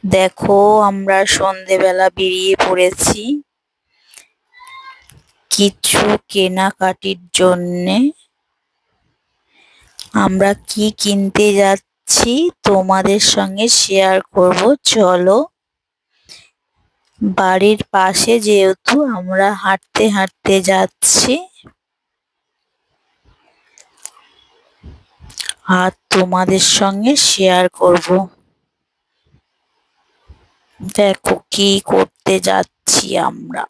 দেখো, আমরা সন্ধেবেলা বেরিয়ে পড়েছি কিছু কেনাকাটির জন্যে। আমরা কি কিনতে যাচ্ছি তোমাদের সঙ্গে শেয়ার করব। চলো, বাড়ির পাশে যেহেতু আমরা হাঁটতে হাঁটতে যাচ্ছি আর তোমাদের সঙ্গে শেয়ার করব। দেখো কি করতে যাচ্ছি আমরা।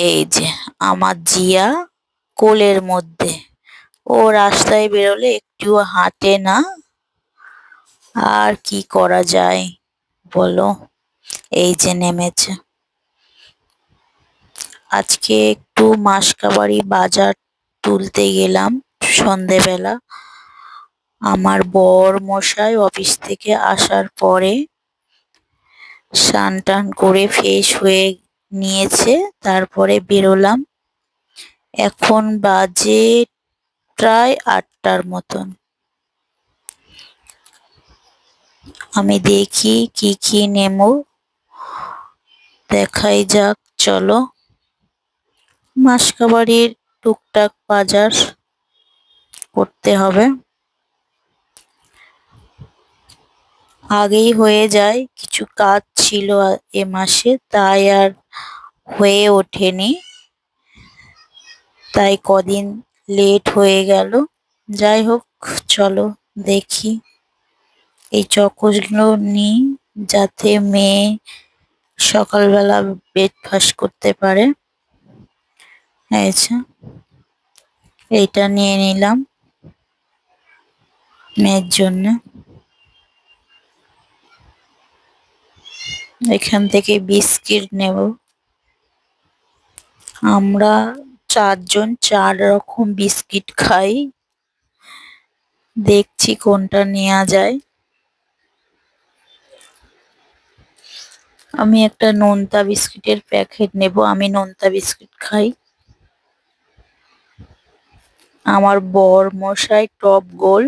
এই যে আমার জিয়া কোলের মধ্যে, ও রাস্তায় বেরোলে একটুও হাঁটে না। আর কি করা যায় বলো। এই যে নেমেছে। আজকে একটু মাসকাবাড়ি বাজার তুলতে গেলাম সন্ধেবেলা। আমার বর মশাই অফিস থেকে আসার পরে স্নান টান করে ফ্রেশ হয়ে নিয়েছে, তারপরে বেরোলাম। এখন বাজে প্রায় 8টার মতন। আমি দেখি কি কি নেবো, দেখাই যাক। চলো, মাসকাবাড়ির টুকটাক বাজার করতে হবে, আগেই হয়ে যায়। কিছু কাজ ছিল এ মাসে, তাই আর হয়ে ওঠেনি, তাই কদিন লেট হয়ে গেল। যাই হোক, চলো দেখি। এই চকোসগুলো নিই যাতে মেয়ে সকালবেলা ব্রেকফাস্ট করতে পারে। আচ্ছা, এইটা নিয়ে নিলাম মেয়ের জন্য। এখান থেকে বিস্কিট নেব। আমরা 4 জন 4 রকম বিস্কিট খাই, দেখছি কোনটা নেওয়া যায়। আমি একটা নোনতা বিস্কিটের প্যাকেট নেব, আমি নোনতা বিস্কিট খাই। আমার বর মশাই টপ গোল,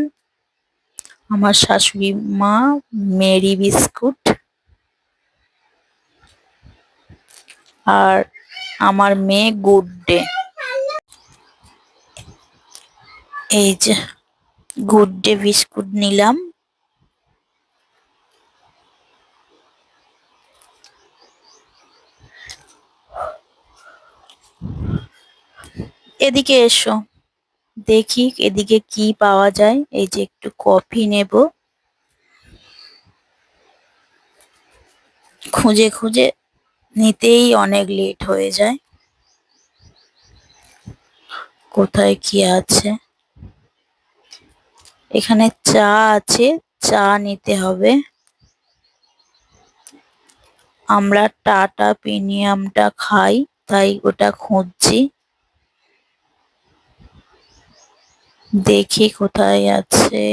আমার শাশুড়ি মা মেরি বিস্কুট, আর আমার মেয়ে গুড ডে। এই যে গুড ডে বিস্কুট নিলাম। এদিকে এসো, দেখি এদিকে কি পাওয়া যায়। এই যে একটু কফি নেব। খুঁজে খুঁজে নিতেই অনেক লেট হয়ে যায়। কোথায় কি আছে? এখানে চা আছে, চা নিতে হবে। আমরা টাটা প্রিমিয়ামটা খাই, তাই ওটা খুঁজছি। দেখি কোথায় আছে।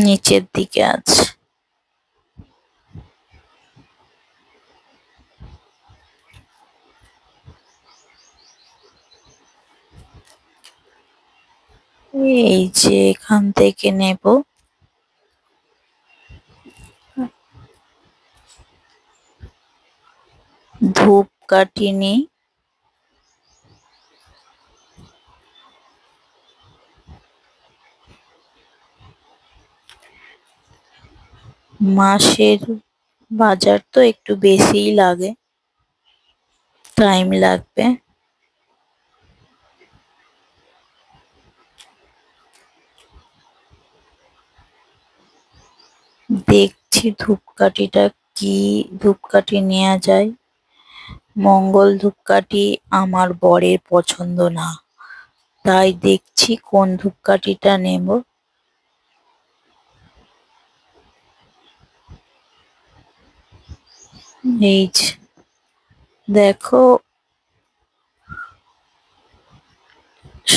নিচের দিকে আছে। এই যে এখান থেকে নেব। ধূপকাঠি নিই। মাসের বাজার তো একটু বেশিই লাগে, টাইম লাগবে। দেখছি ধূপকাঠিটা কি ধূপকাঠি নেওয়া যায়। মঙ্গল ধূপকাঠি আমার বরের পছন্দ না, তাই দেখছি কোন ধূপকাঠিটা নেব। এই যে দেখো,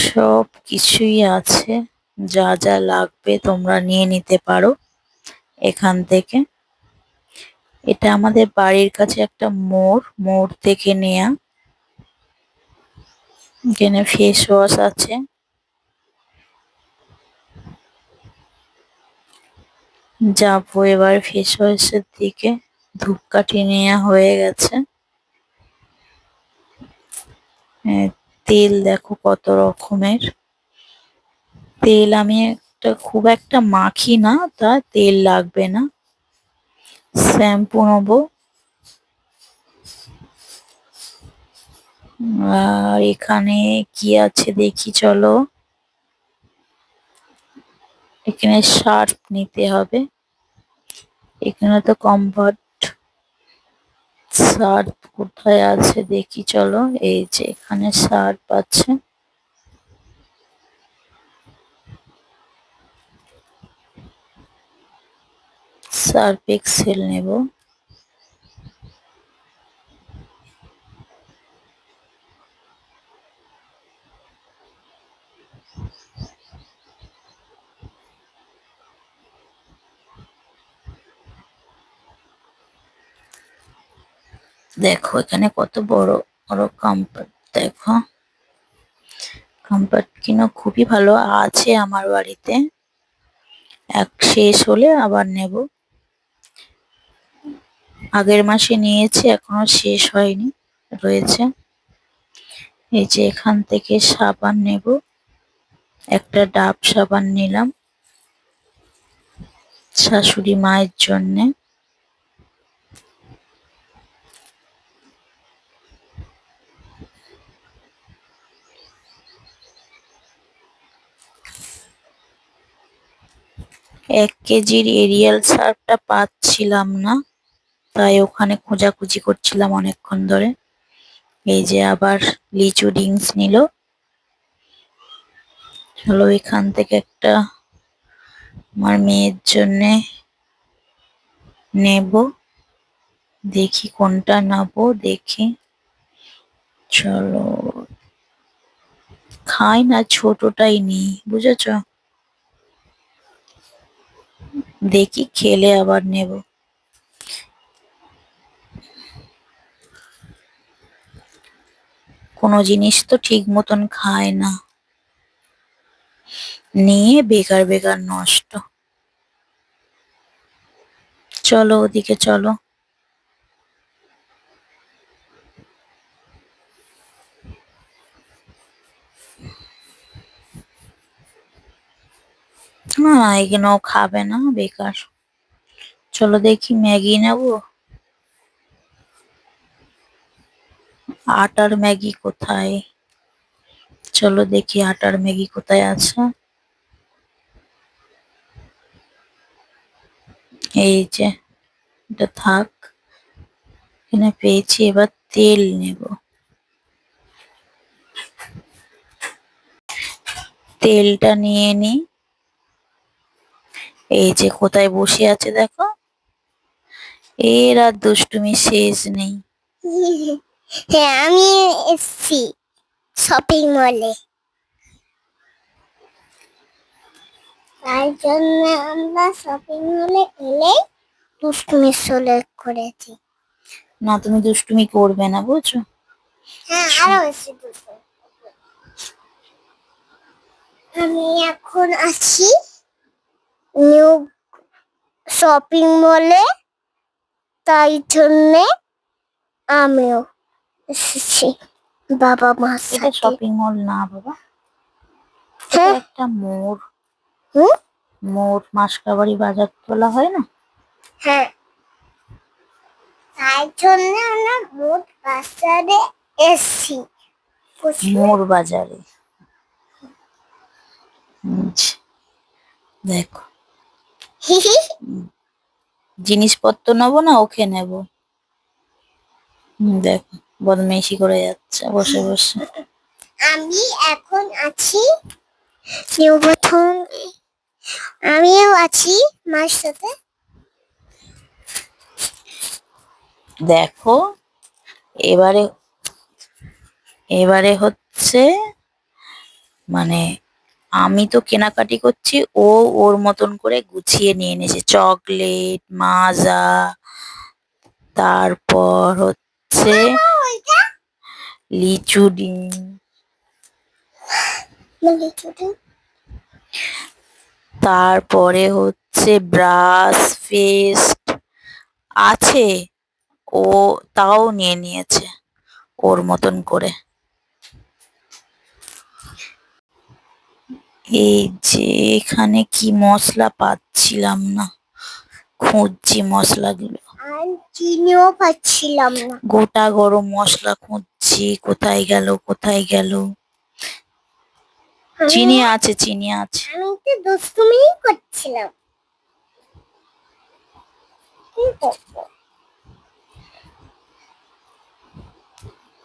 সব কিছুই আছে, যা যা লাগবে তোমরা নিয়ে নিতে পারো। এখান থেকে। এটা আমাদের বাড়ির কাছে একটা মোড় থেকে নেয়া। এখানে ফেস ওয়াশ আছে। যাবো এবার ফেস ওয়াশের দিকে। ধূপকাঠি নেওয়া হয়ে গেছে। তেল দেখো কত রকমের। তেল আমি খুব একটা মাখি না, তা তেল লাগবে না। শ্যাম্পু নেবো। আর এখানে কি আছে দেখি চলো। এখানে সার্ফ নিতে হবে। এখানে তো কমফর্ট সার্ফ কোথায় আছে দেখি চলো। এই যে এখানে সার্ফ আছে। সার্ফ এক্সেল নেব। দেখো এখানে কত বড় বড় কমফর্ট। দেখো কমফর্ট কিনা খুবই ভালো আছে আমার বাড়িতে। শেষ হলে আবার নেব। আগের মাসে নিয়েছি, এখনো শেষ হয়নি, রয়েছে। এই যে এখান থেকে সাবান নেব। একটা ডাব সাবান নিলাম শাশুড়ি মায়ের জন্যে। এক কেজির এরিয়াল সার্ফটা পাচ্ছিলাম না, তাই ওখানে খোঁজাখুঁজি করছিলাম অনেকক্ষণ ধরে। এই যে আবার লিচু ডিংস নিল। চলো এখান থেকে একটা আমার মেয়ের জন্যে নেব। দেখি কোনটা নেবো দেখি। চলো খাই না, ছোটটাই নিই, বুঝেছ। দেখি খেলে আবার নেব। কোনো জিনিস তো ঠিক মতন খায় না, নিয়ে বেকার বেকার নষ্ট। চলো ওদিকে চলো। না এগুলো খাবে না, বেকার। চলো দেখি ম্যাগি নেবো। আটার ম্যাগি কোথায়? চলো দেখি আটার ম্যাগি কোথায় আছে। এই যে এটা থাক, এখানে পেয়েছি। এবার তেল নেব। তেলটা নিয়ে নি। এই যে কোথায় বসে আছে দেখো। এর আর দুষ্টুমি শেষ নেই। হ্যাঁ, আমি এসছি শপিং মলে। তাই জন্য আমরা শপিং মলে এলে দুষ্টুমি শুরু করেছি। না তুমি দুষ্টুমি করবে না, বুঝছো। হ্যাঁ, আরো বেশি দুষ্টুমি। আমি এখন আছি নিউ শপিং মলে, তাই জন্যে আমিও এসেছি বাবা মার এটা সাথে। শপিং মল না বাবা, এটা হ্যাঁ, একটা মোড়। হুম, মোড় মাসকাবাড়ি বাজার তোলা হয় না। হ্যাঁ, তাই জন্য আমরা মোট বাজারে এসছি। মোড় বাজারে। আচ্ছা, দেখো জিনিসপত্র নেবো না ওকে নেবো। দেখো বদমেশি করে যাচ্ছে বসে বসে। আমি এখন আছি নিউ প্রথম, আমিও আছি মার সাথে। দেখো এবারে এবারে হচ্ছে মানে আমি তো কেনাকাটি করছি, ও ওর মতন করে গুছিয়ে নিয়ে এনেছে চকলেট, মাজা, তারপর হচ্ছে ওইটা লিচু ডিম, মানে ছোট তারপরে হচ্ছে ব্রাশ পেস্ট আছে, ও তাও নিয়ে নিয়েছে ওর মতন করে। এই যে এখানে কি মশলা পাচ্ছিলাম না, খুঁজছি মশলাগুলো, আর চিনিও পাচ্ছিলাম না। গোটা গরম মশলা খুঁজছি, কোথায় গেল কোথায় গেল। চিনি আছে, চিনি আছে। আমি তো দুষ্টুমি করছিলাম। কি করবো?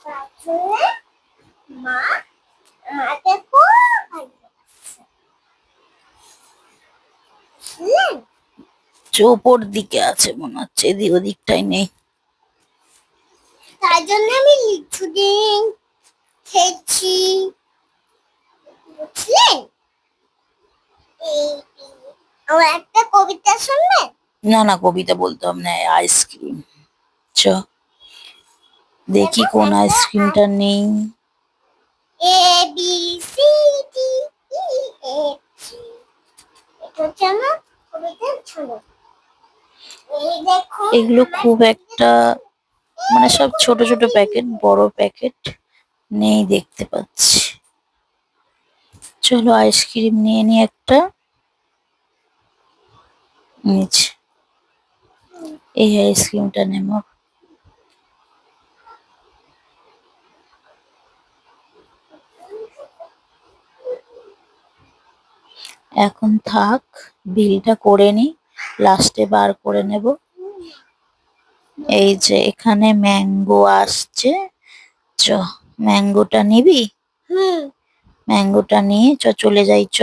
তারপরে মা আমাকে খুব ভালোবাসে। বুঝলেন? ওপর দিকে আছে মনে হচ্ছে, এদিক ওদিকটাই নেই। তার জন্য আমি লিচু ডিম খেয়েছি। বুঝলেন? এই আমার একটা কবিতা শুনবেন? না না, কবিতা বলতে হবে না, আইসক্রিম। চ দেখি কোন আইসক্রিমটা নেই। A B C D E F G. এটা হচ্ছে আমার কবিতার ছন্দ। এই দেখুন এগুলো আমার খুব একটা, মানে সব ছোট ছোট প্যাকেট, বড় প্যাকেট নেই দেখতে পাচ্ছি। চলো আইসক্রিম নিয়ে নি একটা। নিচ্ছি, এই আইসক্রিমটা নেব। এখন থাক, বিলটা করে নি, লাস্টে বার করে নেব। এই যে এখানে ম্যাঙ্গো আসছে, চ ম্যাঙ্গোটা নিবি? হুম ম্যাঙ্গোটা নিয়ে চলে যাই চ।